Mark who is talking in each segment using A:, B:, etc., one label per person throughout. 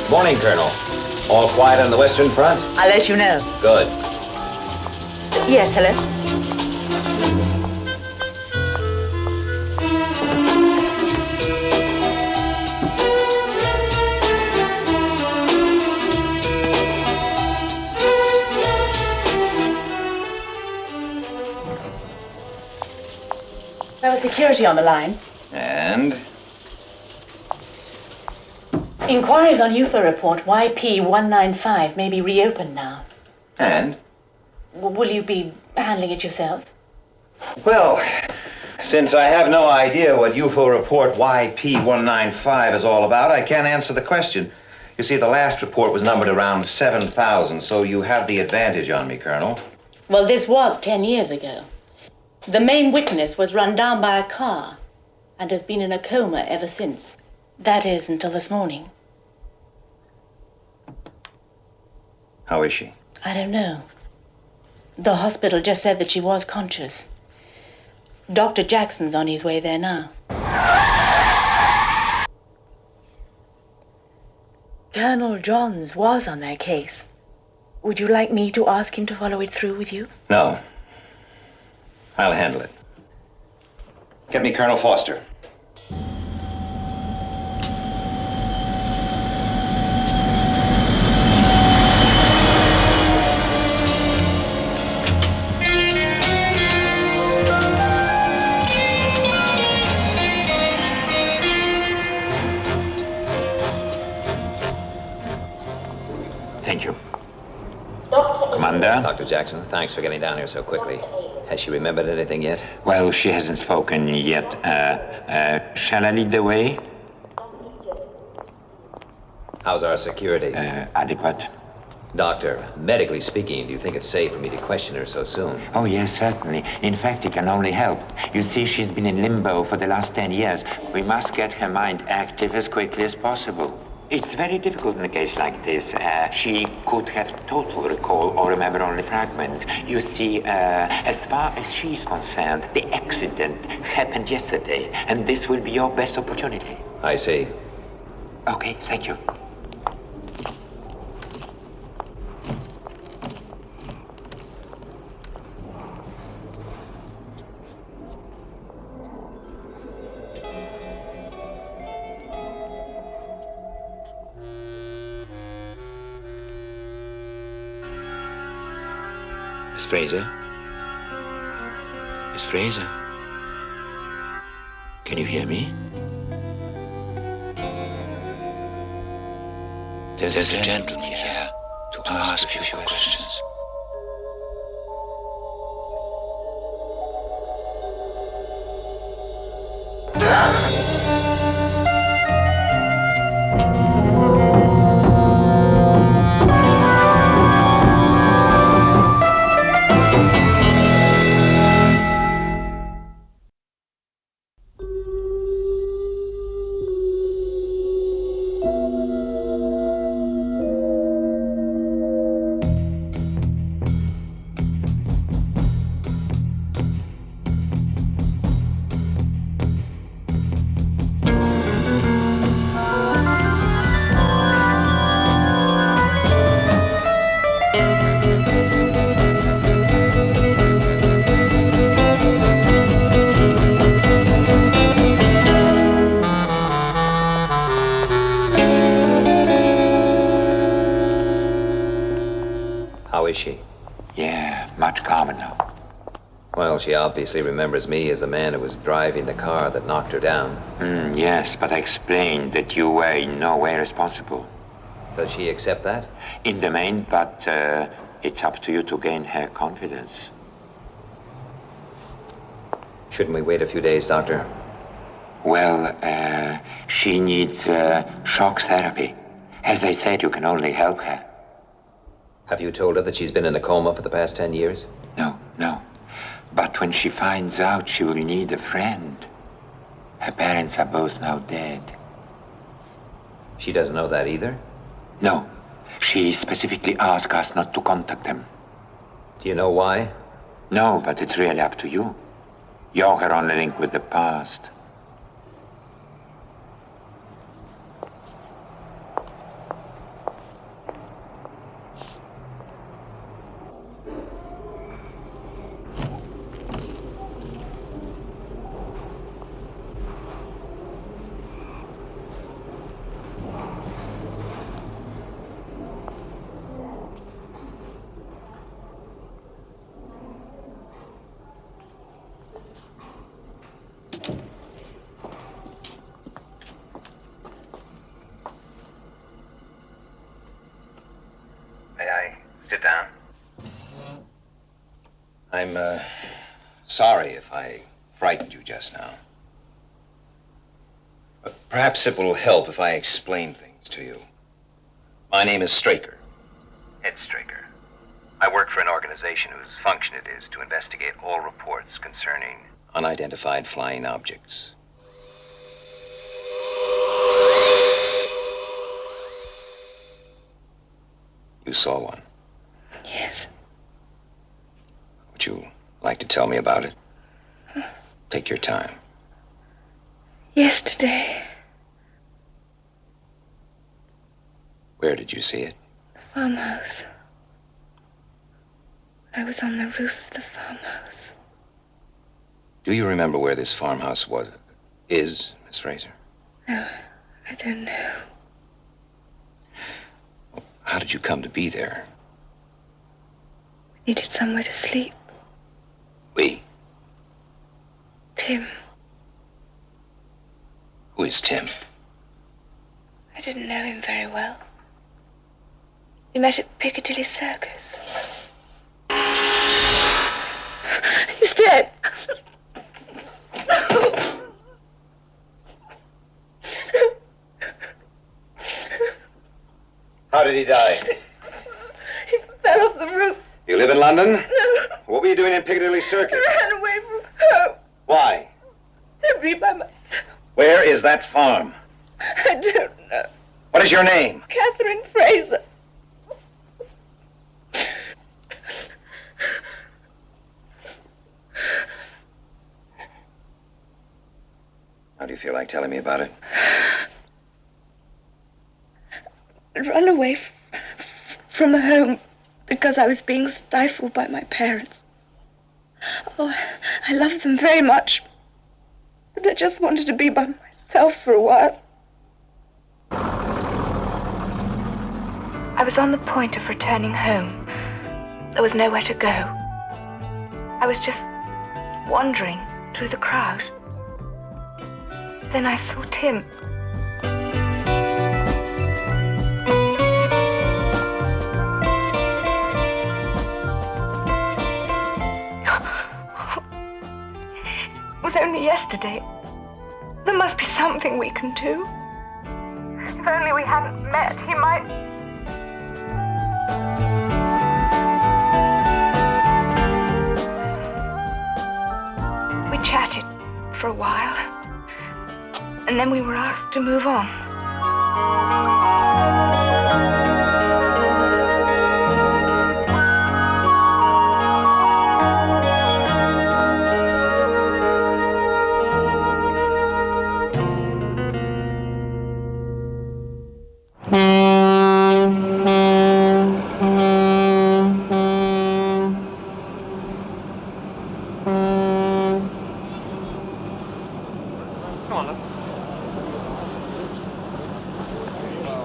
A: Morning, Colonel. All quiet on the Western Front?
B: I'll let you know.
A: Good.
B: Yes, hello? There was security on the line.
A: And?
B: Inquiries on UFO report YP195 may be reopened now.
A: And?
B: Will you be handling it yourself?
A: Well, since I have no idea what UFO report YP195 is all about, I can't answer the question. You see, the last report was numbered around 7,000, so you have the advantage on me, Colonel.
B: Well, this was 10 years ago. The main witness was run down by a car and has been in a coma ever since. That is, until this morning.
A: How is she?
B: I don't know. The hospital just said that she was conscious. Dr. Jackson's on his way there now. Colonel Johns was on that case. Would you like me to ask him to follow it through with you?
A: No. I'll handle it. Get me Colonel Foster.
C: Thank you. Commander?
A: Dr. Jackson, thanks for getting down here so quickly. Has she remembered anything yet?
C: Well, she hasn't spoken yet. Shall I lead the way?
A: How's our security?
C: Adequate.
A: Doctor, medically speaking, do you think it's safe for me to question her so soon?
C: Oh, yes, certainly. In fact, it can only help. You see, she's been in limbo for the last 10 years. We must get her mind active as quickly as possible. It's very difficult in a case like this. She could have total recall or remember only fragments. You see, as far as she's concerned, the accident happened yesterday, and this will be your best opportunity.
A: I see.
C: Okay, thank you. Miss Fraser? Miss Fraser? Can you hear me? There's a gentleman here to ask you a few questions.
A: How is she?
C: Yeah, much calmer now.
A: Well, she obviously remembers me as the man who was driving the car that knocked her down.
C: Yes, but I explained that you were in no way responsible.
A: Does she accept that?
C: In the main, but it's up to you to gain her confidence.
A: Shouldn't we wait a few days, Doctor?
C: Well, she needs shock therapy. As I said, you can only help her.
A: Have you told her that she's been in a coma for the past 10 years?
C: No. But when she finds out, she will need a friend. Her parents are both now dead.
A: She doesn't know that either?
C: No. She specifically asked us not to contact them.
A: Do you know why?
C: No, but it's really up to you. You're her only link with the past.
A: May I sit down? I'm sorry if I frightened you just now. But perhaps it will help if I explain things to you. My name is Straker. Ed Straker. I work for an organization whose function it is to investigate all reports concerning unidentified flying objects. You saw one.
D: Yes.
A: Would you like to tell me about it? Take your time.
D: Yesterday,
A: Where did you see it?
D: the farmhouse. I was on the roof of the farmhouse.
A: Do you remember where this farmhouse is, Miss Fraser?
D: No, I don't know.
A: How did you come to be there?
D: We needed somewhere to sleep.
A: We?
D: Tim.
A: Who is Tim?
D: I didn't know him very well. We met at Piccadilly Circus. He's dead.
A: How did he die?
D: He fell off the roof.
A: You live in London?
D: No,
A: What were you doing in Piccadilly Circus?
D: I ran away from home.
A: Why?
D: To be by myself.
A: Where is that farm?
D: I don't know.
A: What is your name?
D: Catherine Fraser.
A: How do you feel like telling me about it?
D: I'd run away from home because I was being stifled by my parents. Oh, I loved them very much, but I just wanted to be by myself for a while. I was on the point of returning home. There was nowhere to go. I was just wandering through the crowd. Then I saw Tim. It was only yesterday. There must be something we can do. If only we hadn't met, he might... We chatted for a while, and then we were asked to move on.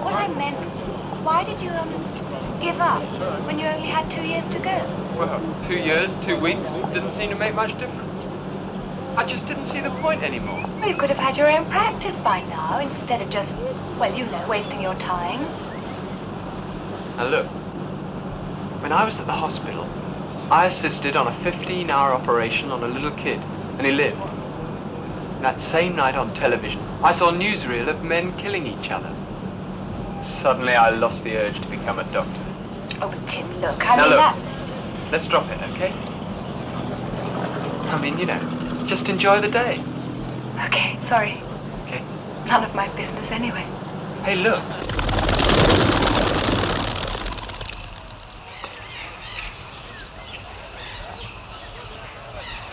E: What I meant, why did you,
D: give up when you only had 2 years to go?
E: Well, 2 years, 2 weeks, didn't seem to make much difference. I just didn't see the point anymore.
D: Well, you could have had your own practice by now, instead of just, well, you know, wasting your time.
E: Now look, when I was at the hospital, I assisted on a 15-hour operation on a little kid, and he lived. That same night on television, I saw a newsreel of men killing each other. Suddenly I lost the urge to become a doctor.
D: Oh, Tim, look,
E: Now look, let's drop it, okay? I mean, you know, just enjoy the day.
D: Okay, sorry.
E: Okay.
D: None of my business anyway.
E: Hey, look.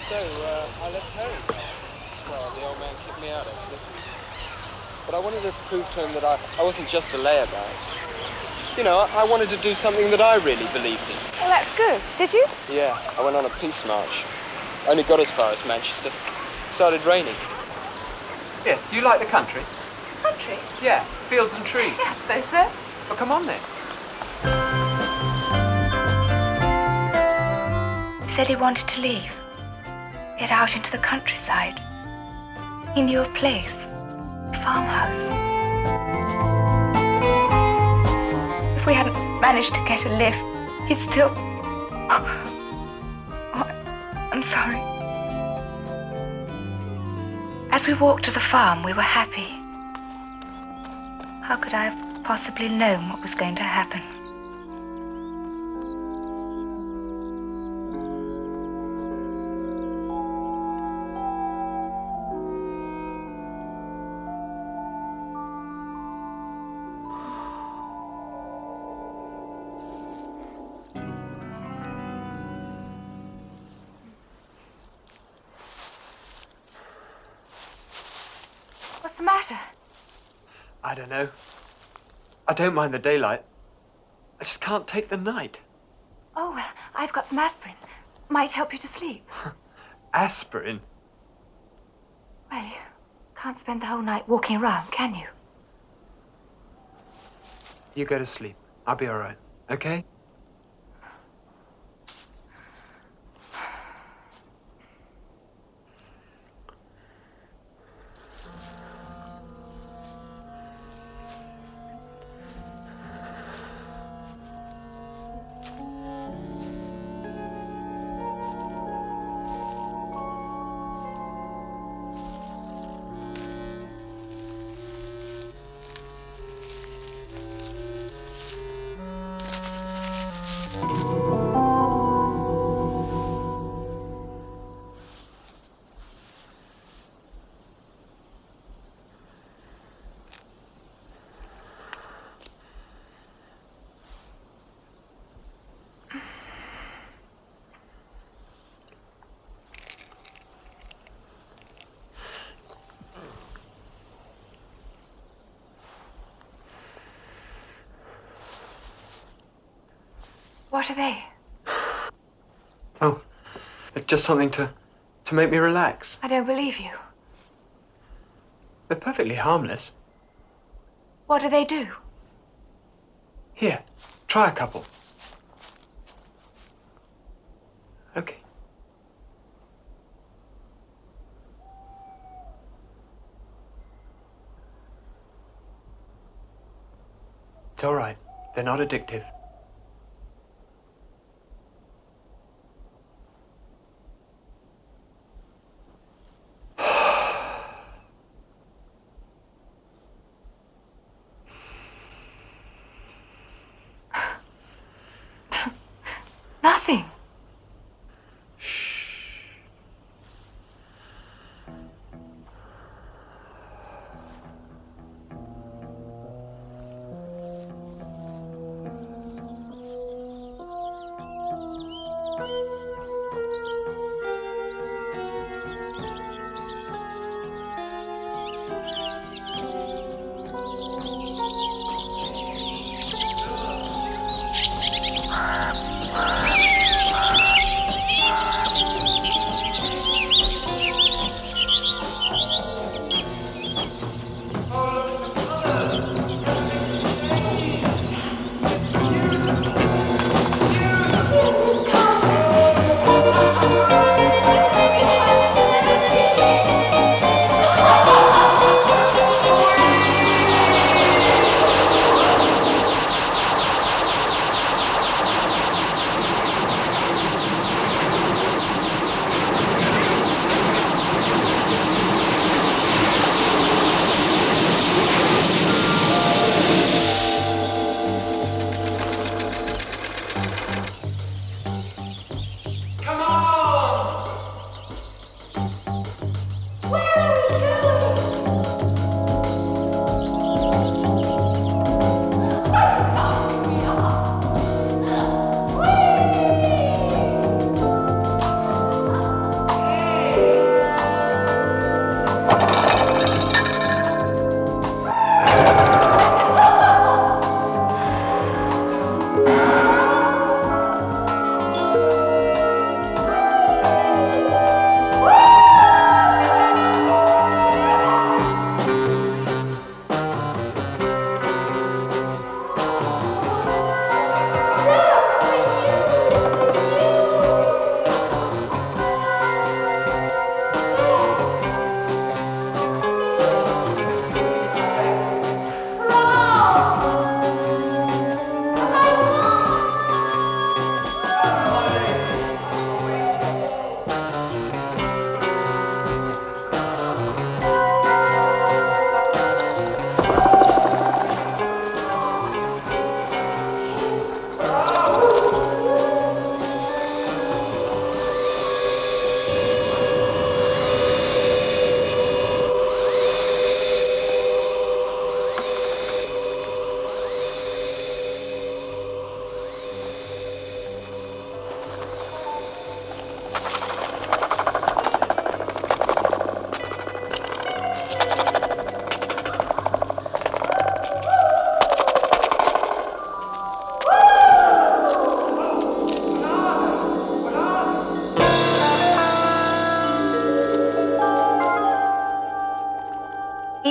E: So, I left home. Well, the old man kicked me out, actually. But I wanted to prove to him that I wasn't just a layabout. You know, I wanted to do something that I really believed in.
D: Well, that's good. Did you?
E: Yeah, I went on a peace march. Only got as far as Manchester. Started raining. Yeah, do you like the country?
D: Country?
E: Yeah, fields and trees.
D: Yeah, I suppose so.
E: Well, come on then.
D: He said he wanted to leave. Get out into the countryside. He knew a place. A farmhouse. If we hadn't managed to get a lift, he'd still... Oh, I'm sorry. As we walked to the farm, we were happy. How could I have possibly known what was going to happen? What's the matter?
E: I don't know. I don't mind the daylight. I just can't take the night.
D: Oh, well, I've got some aspirin. Might help you to sleep.
E: Aspirin?
D: Well, you can't spend the whole night walking around, can you?
E: You go to sleep. I'll be all right, okay?
D: What are they?
E: Oh, it's just something to make me relax.
D: I don't believe you.
E: They're perfectly harmless.
D: What do they do?
E: Here, try a couple. Okay. It's all right. They're not addictive.
D: Nothing.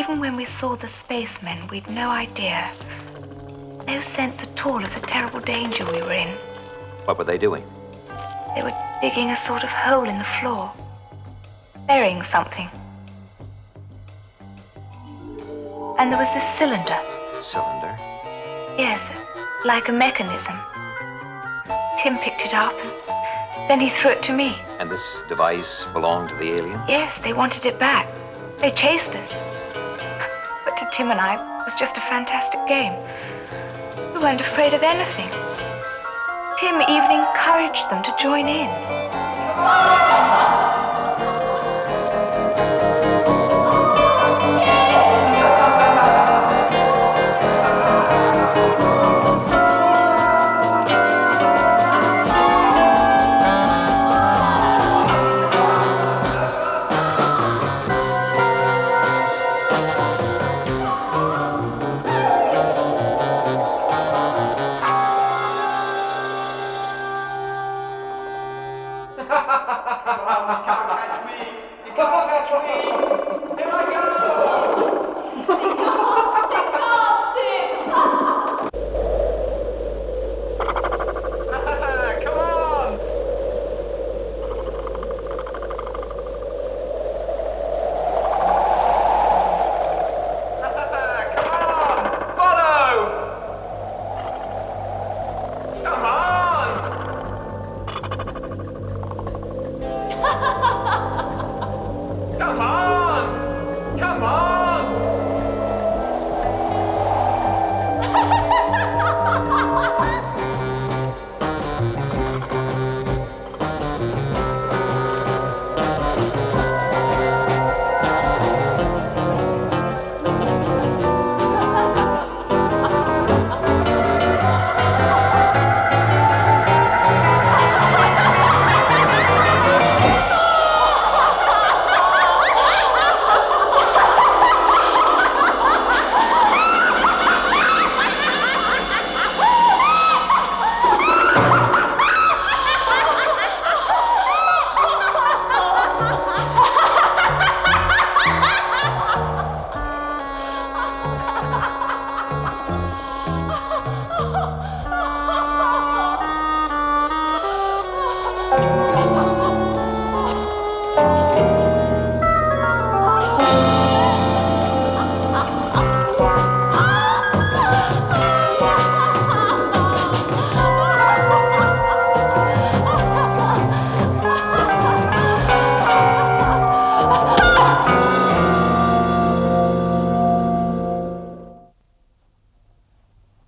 D: even when we saw the spacemen, we'd no idea. No sense at all of the terrible danger we were in.
A: What were they doing?
D: They were digging a sort of hole in the floor, burying something. And there was this cylinder.
A: Cylinder?
D: Yes, like a mechanism. Tim picked it up, and then he threw it to me.
A: And this device belonged to the aliens?
D: Yes, they wanted it back. They chased us. But to Tim and I, it was just a fantastic game. We weren't afraid of anything. Tim even encouraged them to join in.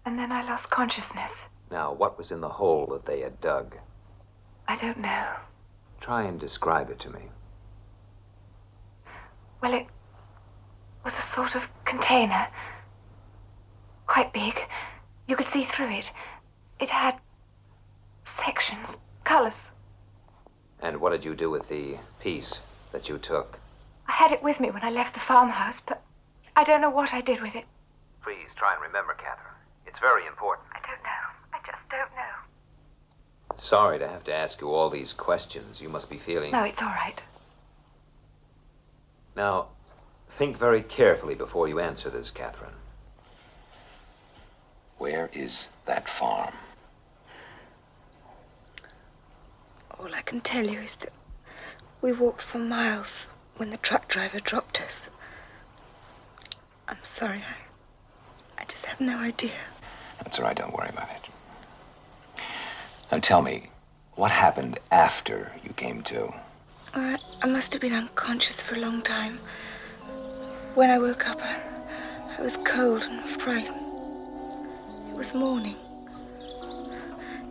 D: And then I lost consciousness.
A: Now, what was in the hole that they had dug?
D: I don't know.
A: Try and describe it to me.
D: Well, it was a sort of container. Quite big. You could see through it. It had sections, colors.
A: And what did you do with the piece that you took?
D: I had it with me when I left the farmhouse, but I don't know what I did with it.
A: Please try and remember, Catherine. It's very important.
D: I don't know. I just don't know.
A: Sorry to have to ask you all these questions. You must be feeling...
D: No, it's all right.
A: Now, think very carefully before you answer this, Catherine. Where is that farm?
D: All I can tell you is that we walked for miles when the truck driver dropped us. I'm sorry, I just have no idea.
A: That's all right, don't worry about it. Now tell me, what happened after you came to?
D: I must have been unconscious for a long time. When I woke up, I was cold and frightened. It was morning.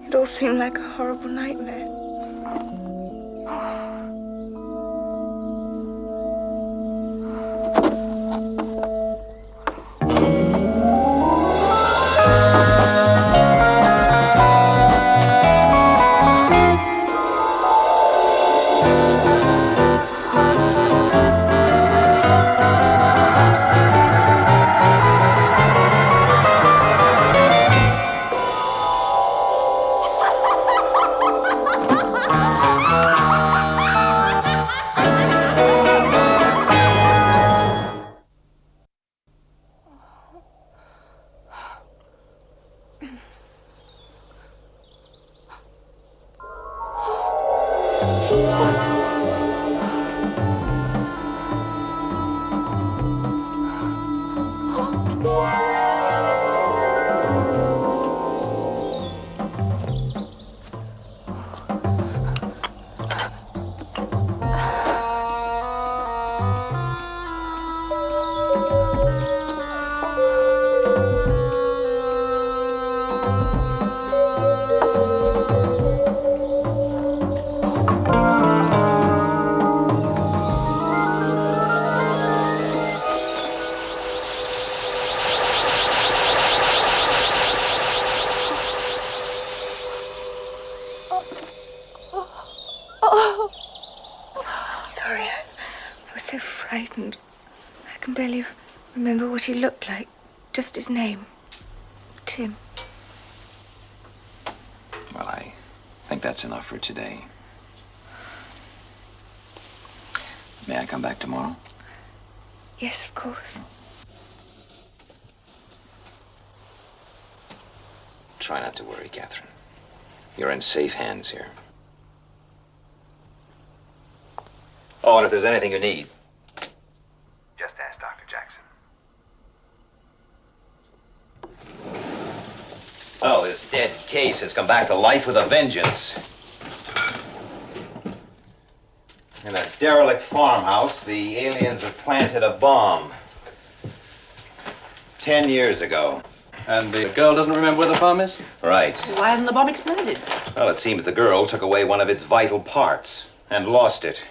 D: It all seemed like a horrible nightmare. Sorry, I was so frightened. I can barely remember what he looked like. Just his name. Tim.
A: Well, I think that's enough for today. May I come back tomorrow?
D: Yes, of course.
A: Try not to worry, Catherine. You're in safe hands here. Oh, and if there's anything you need, just ask Dr. Jackson. Oh, this dead case has come back to life with a vengeance. In a derelict farmhouse, the aliens have planted a bomb. 10 years ago.
F: And the girl doesn't remember where the farm is?
A: Right.
B: Why hasn't the bomb exploded?
A: Well, it seems the girl took away one of its vital parts and lost it.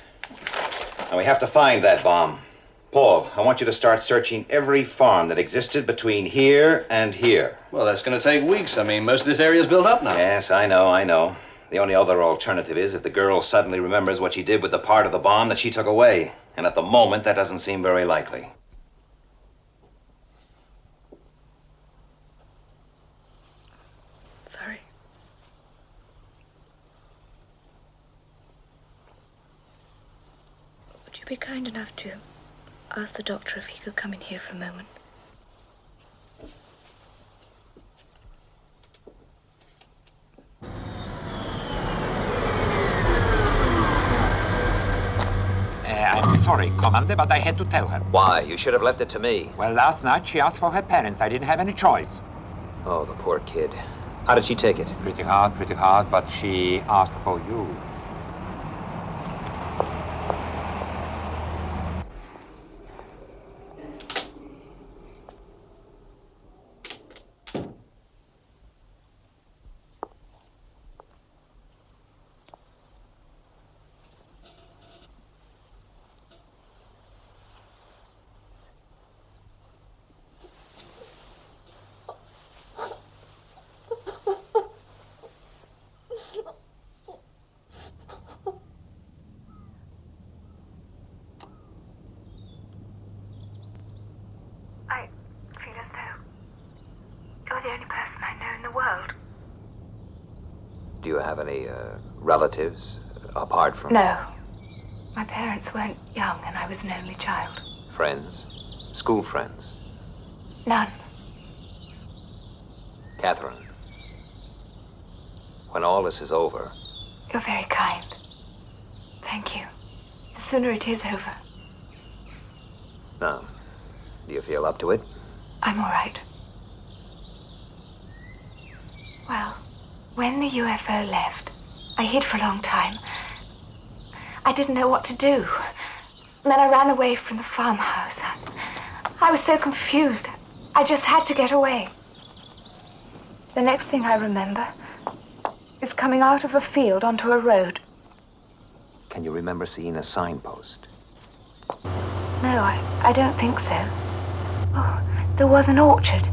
A: And we have to find that bomb. Paul, I want you to start searching every farm that existed between here and here.
F: Well, that's going to take weeks. I mean, most of this area's built up now.
A: Yes, I know. The only other alternative is if the girl suddenly remembers what she did with the part of the bomb that she took away. And at the moment, that doesn't seem very likely.
D: Sorry. Would you be kind enough to ask the doctor if he could come in here for a moment?
C: I'm sorry, Commander, but I had to tell her.
A: Why? You should have left it to me.
C: Well, last night she asked for her parents. I didn't have any choice.
A: Oh, the poor kid. How did she take it?
C: Pretty hard, but she asked for you.
D: I feel as though you're the only person I know in the world.
A: Do you have any relatives apart from...
D: No. My parents weren't young and I was an only child.
A: Friends? School friends?
D: None.
A: Catherine, when all this is over...
D: You're very kind. Thank you. The sooner it is over.
A: Now, do you feel up to it?
D: I'm all right. Well, when the UFO left, I hid for a long time. I didn't know what to do. And then I ran away from the farmhouse. I was so confused. I just had to get away. The next thing I remember is coming out of a field onto a road.
A: Can you remember seeing a signpost?
D: No, I don't think so. Oh, there was an orchard.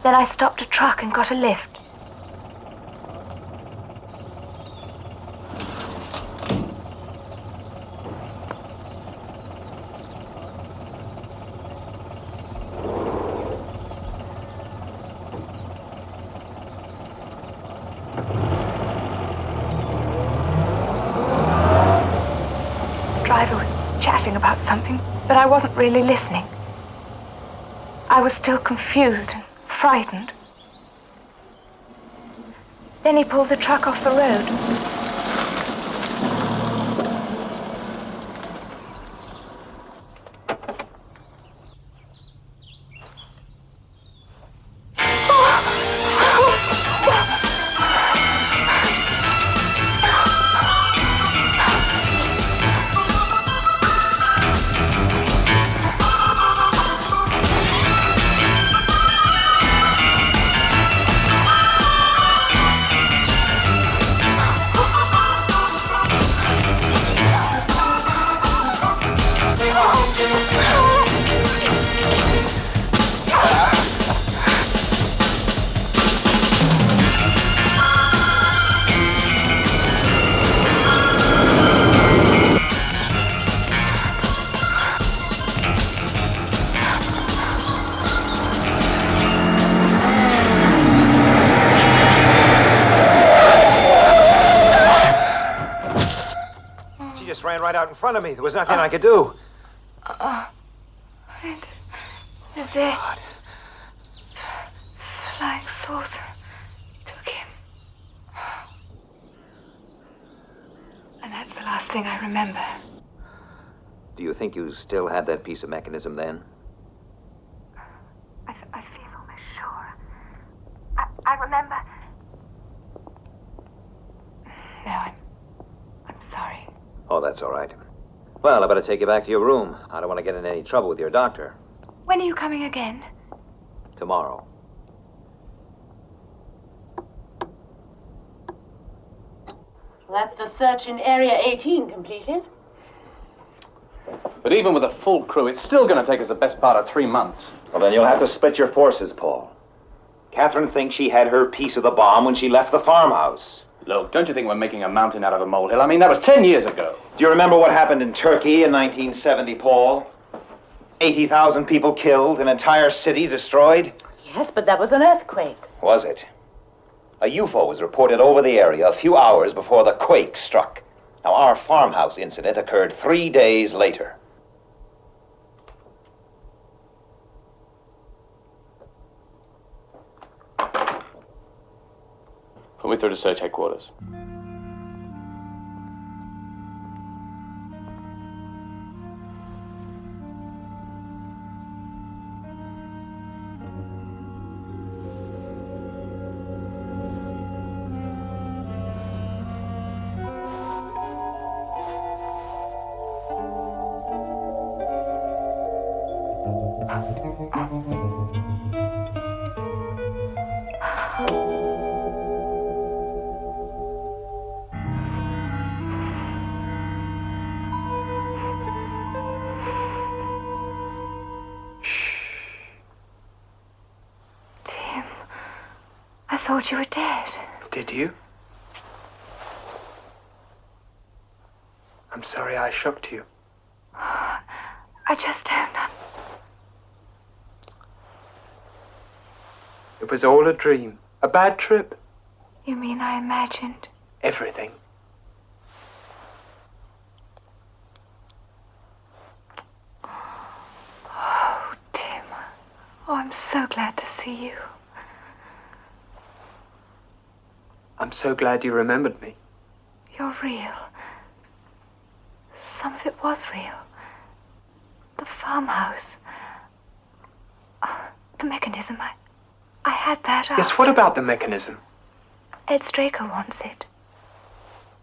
D: Then I stopped a truck and got a lift. Driver was chatting about something, but I wasn't really listening. I was still confused and frightened. Then he pulled the truck off the road.
A: ran right out in front of me. There was nothing I could do.
D: He's dead. Flying saucer took him. And that's the last thing I remember.
A: Do you think you still had that piece of mechanism then?
D: I feel almost sure. I remember. No, I'm sorry.
A: Oh, that's all right. Well, I better take you back to your room. I don't want to get in any trouble with your doctor.
D: When are you coming again?
A: Tomorrow.
B: Well, that's the search in Area 18 completed.
F: But even with a full crew, it's still going to take us the best part of 3 months.
A: Well, then you'll have to split your forces, Paul. Catherine thinks she had her piece of the bomb when she left the farmhouse.
F: Look, don't you think we're making a mountain out of a molehill? I mean, that was 10 years ago.
A: Do you remember what happened in Turkey in 1970, Paul? 80,000 people killed, an entire city destroyed?
B: Yes, but that was an earthquake.
A: Was it? A UFO was reported over the area a few hours before the quake struck. Now, our farmhouse incident occurred 3 days later.
F: Put me through to search headquarters.
D: I thought you were dead.
E: Did you? I'm sorry I shocked you.
D: I just don't know.
E: It was all a dream. A bad trip.
D: You mean I imagined?
E: Everything.
D: Oh, Tim. Oh, I'm so glad to see you.
E: I'm so glad you remembered me.
D: You're real. Some of it was real. The farmhouse. The mechanism. I had that.
E: Yes, what about the mechanism?
D: Ed Straker wants it.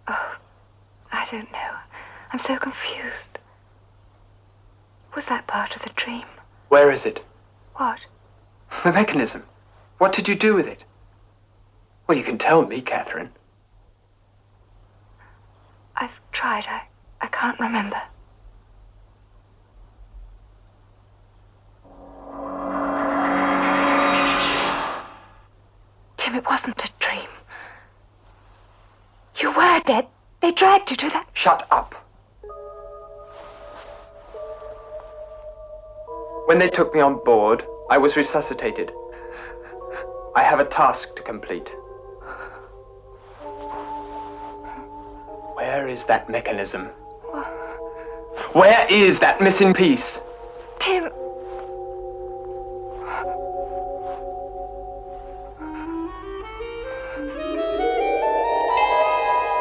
D: Oh, I don't know. I'm so confused. Was that part of the dream?
E: Where is it?
D: What?
E: The mechanism. What did you do with it? Well, you can tell me, Catherine.
D: I've tried. I can't remember. Tim, it wasn't a dream. You were dead. They dragged you to that.
E: Shut up. When they took me on board, I was resuscitated. I have a task to complete. Where is that mechanism? Where is that missing piece?
D: Tim.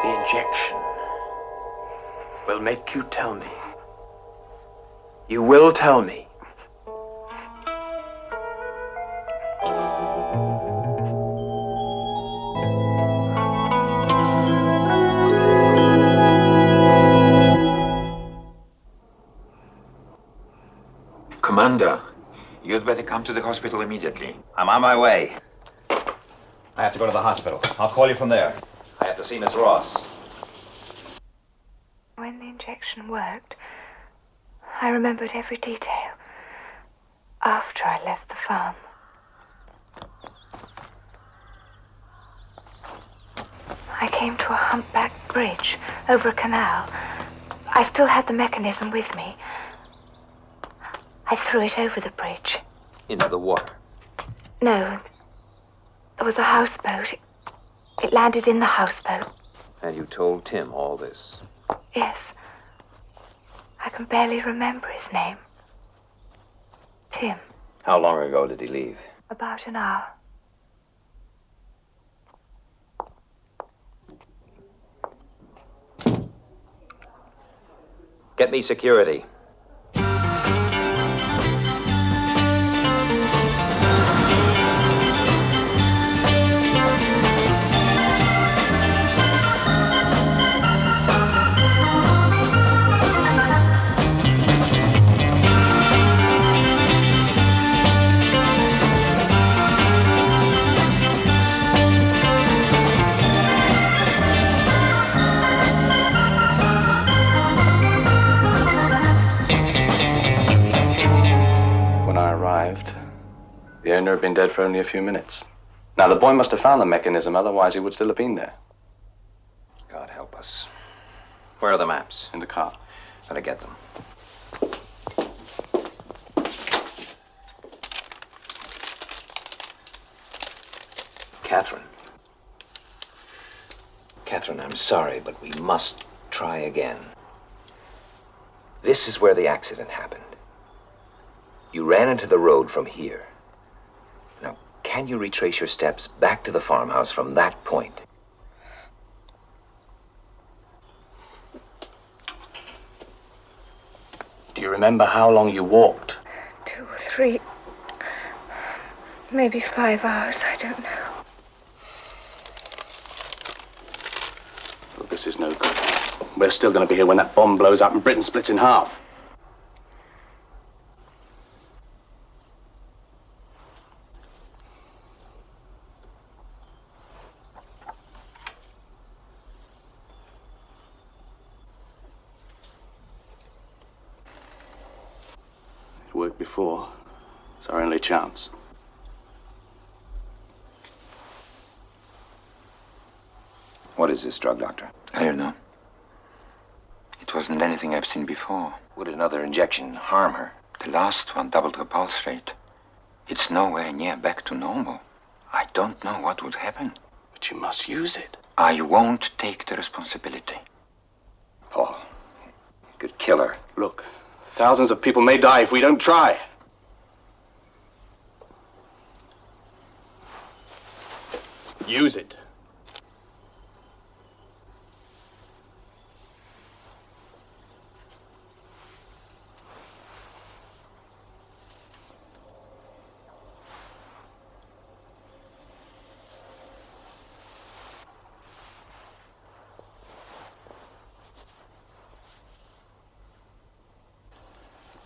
E: The injection will make you tell me. You will tell me.
C: Commander, you'd better come to the hospital immediately.
A: I'm on my way. I have to go to the hospital. I'll call you from there. I have to see Miss Ross.
D: When the injection worked, I remembered every detail. After I left the farm. I came to a humpbacked bridge over a canal. I still had the mechanism with me. I threw it over the bridge.
A: Into the water.
D: No. There was a houseboat. It landed in the houseboat.
A: And you told Tim all this.
D: Yes. I can barely remember his name. Tim.
A: How long ago did he leave?
D: About an hour.
A: Get me security.
F: When I arrived, the owner had been dead for only a few minutes. Now, the boy must have found the mechanism, otherwise he would still have been there.
A: God help us. Where are the maps?
F: In the car.
A: Better get them. Catherine. Catherine, I'm sorry, but we must try again. This is where the accident happened. You ran into the road from here. Now, can you retrace your steps back to the farmhouse from that point?
F: Do you remember how long you walked?
D: 2 or 3, maybe 5 hours, I don't know.
F: Look, this is no good. We're still going to be here when that bomb blows up and Britain splits in half. It worked before. It's our only chance.
A: What is this drug, Doctor?
C: I don't know. It wasn't anything I've seen before.
A: Would another injection harm her?
C: The last one doubled her pulse rate. It's nowhere near back to normal. I don't know what would happen.
F: But you must use it.
C: I won't take the responsibility.
A: Paul, it could kill her.
F: Look, thousands of people may die if we don't try. Use it.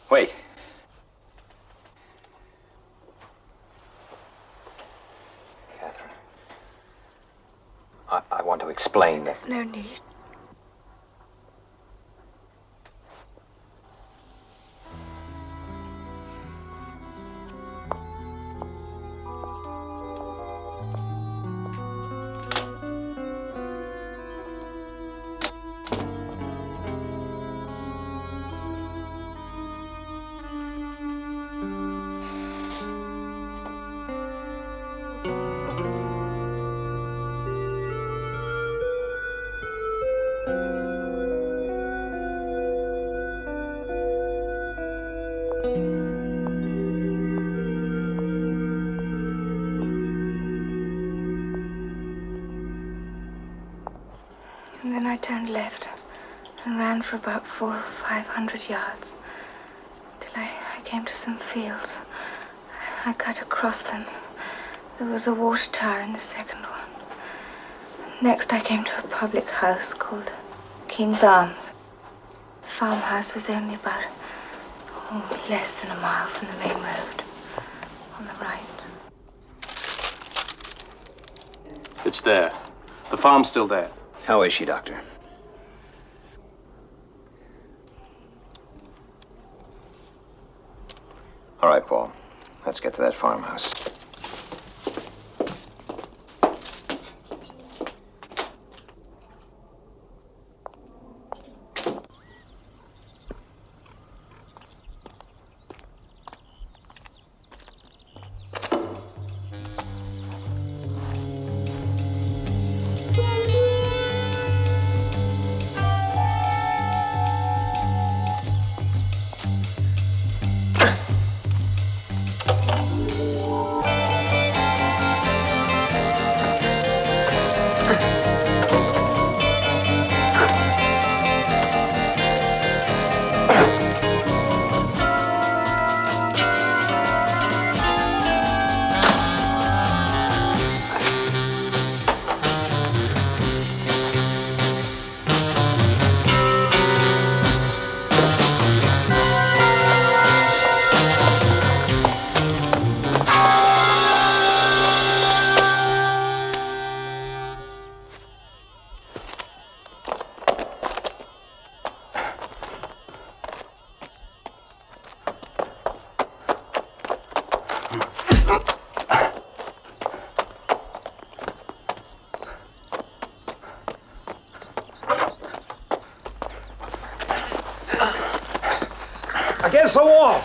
A: Wait. Catherine. I want to explain this.
D: There's no need. And then I turned left and ran for about 400 or 500 yards till I came to some fields. I cut across them. There was a water tower in the second one. Next I came to a public house called King's Arms. The farmhouse was only about less than a mile from the main road on the right.
F: It's there. The farm's still there.
A: How is she, Doctor? All right, Paul. Let's get to that farmhouse. Against the wall.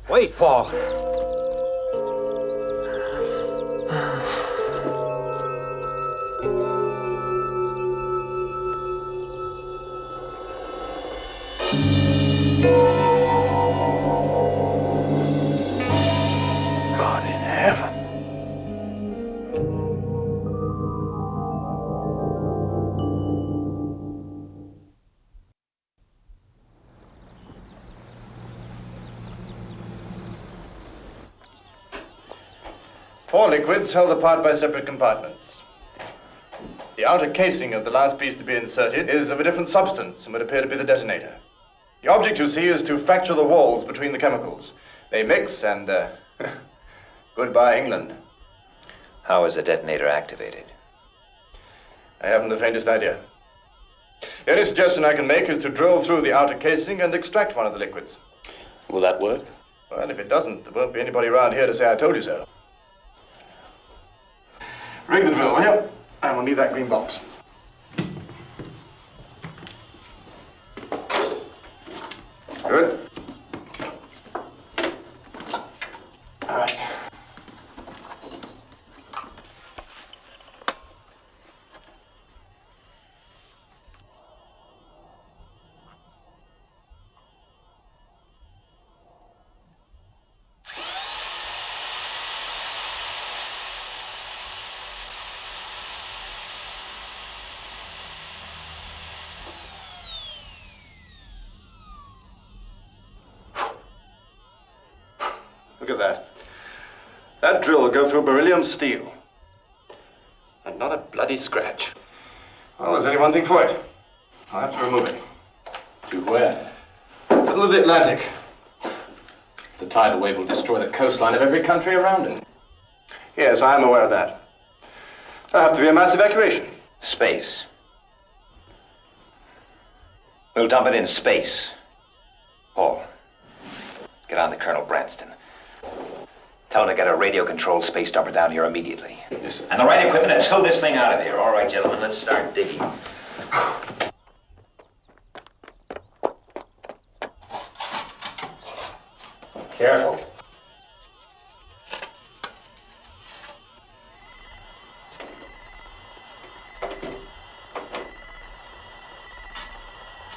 A: Wait, Paul.
F: God in heaven.
G: Four liquids held apart by separate compartments. The outer casing of the last piece to be inserted is of a different substance and would appear to be the detonator. The object, you see, is to fracture the walls between the chemicals. They mix and, goodbye, England.
A: How is the detonator activated?
G: I haven't the faintest idea. The only suggestion I can make is to drill through the outer casing and extract one of the liquids.
F: Will that work?
G: Well, if it doesn't, there won't be anybody around here to say I told you so. Rig the drill, will you? And we'll need that green box. Good. All right. Look at that. That drill will go through beryllium steel. And not a bloody scratch. Well, there's only one thing for it. I'll have to remove it.
F: To where?
G: Middle of the Atlantic.
F: The tidal wave will destroy the coastline of every country around it.
G: Yes, I am aware of that. There'll have to be a mass evacuation.
A: Space. We'll dump it in space. Paul, get on to Colonel Branston. Tell him to get a radio-controlled space dumper down here immediately.
F: Yes, sir.
A: And the right equipment to tow this thing out of here. All right, gentlemen, let's start digging. Careful.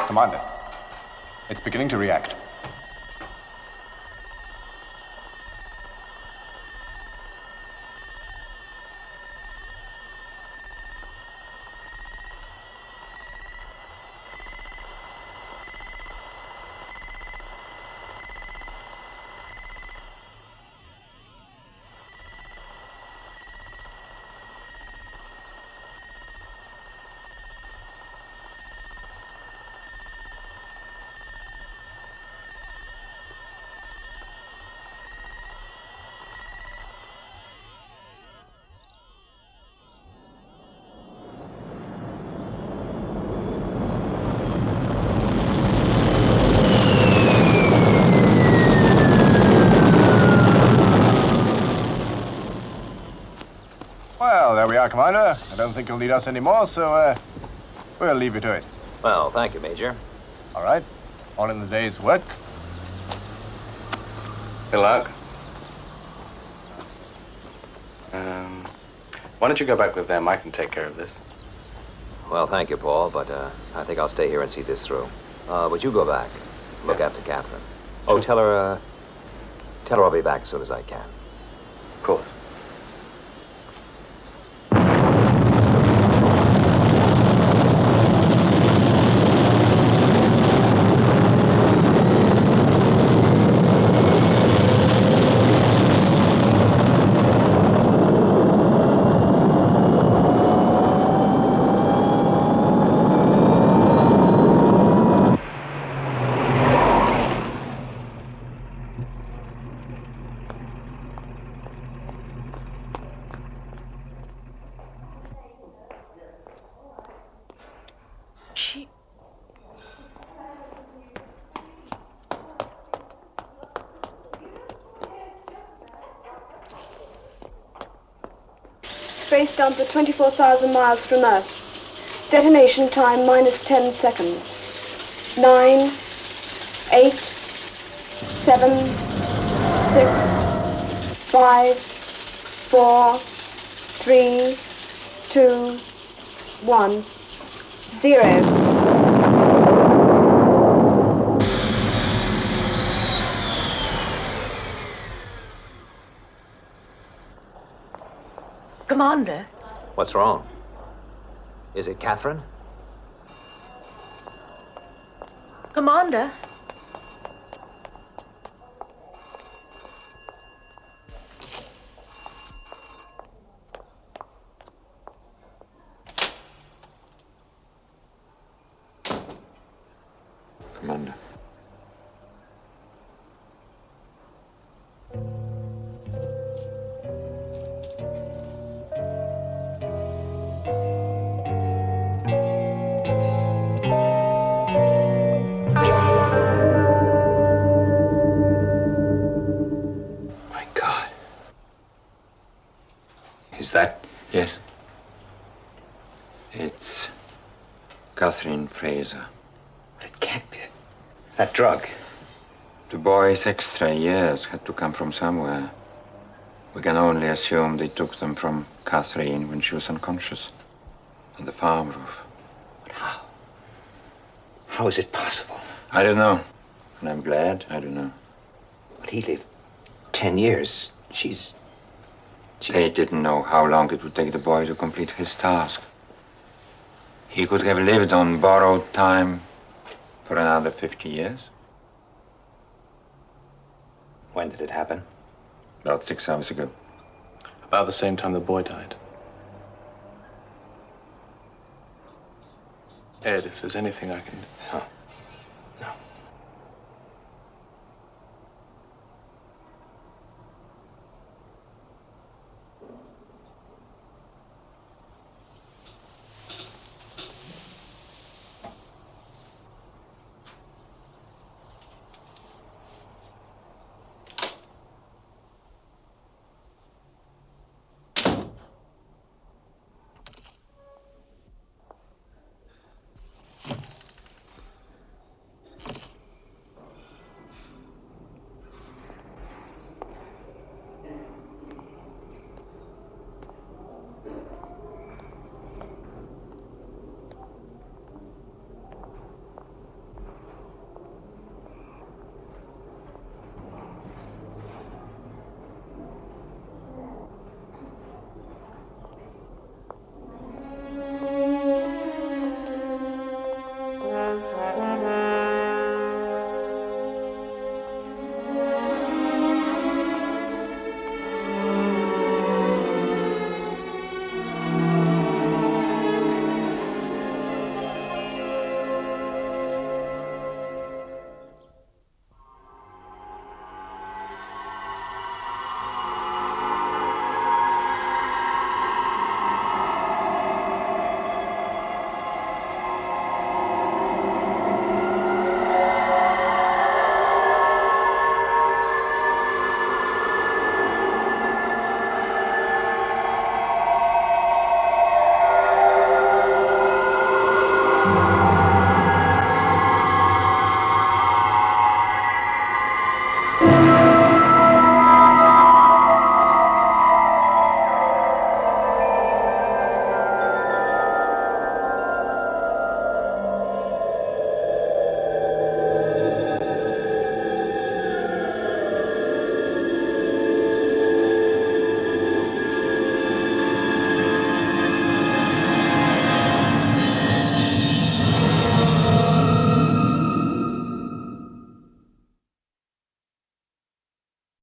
G: Commander, it's beginning to react. Well, there we are, Commander. I don't think you'll need us anymore, so, we'll leave you to it.
A: Well, thank you, Major.
G: All right? On in the day's work.
F: Good luck. Why don't you go back with them? I can take care of this.
A: Well, thank you, Paul, but I think I'll stay here and see this through. But you go back. Look after Catherine. Oh, tell her I'll be back as soon as I can.
F: Of course.
D: space dump at 24,000 miles from Earth. Detonation time minus 10 seconds. 9, 8, 7, 6, 5, 4, 3, 2, 1, 0.
B: Commander?
A: What's wrong? Is it Catherine?
B: Commander?
C: Commander.
A: My God. Is that...
C: Yes. It's Catherine Fraser.
A: It can't be. That drug.
C: The boy's extra years had to come from somewhere. We can only assume they took them from Catherine when she was unconscious on the farm roof.
A: But how? How is it possible?
C: I don't know. And I'm glad I don't know.
A: But he lived 10 years. She's...
C: They didn't know how long it would take the boy to complete his task. He could have lived on borrowed time for another 50 years.
A: When did it happen?
C: About 6 hours ago.
F: About the same time the boy died. Ed, if there's anything I can...
A: Oh.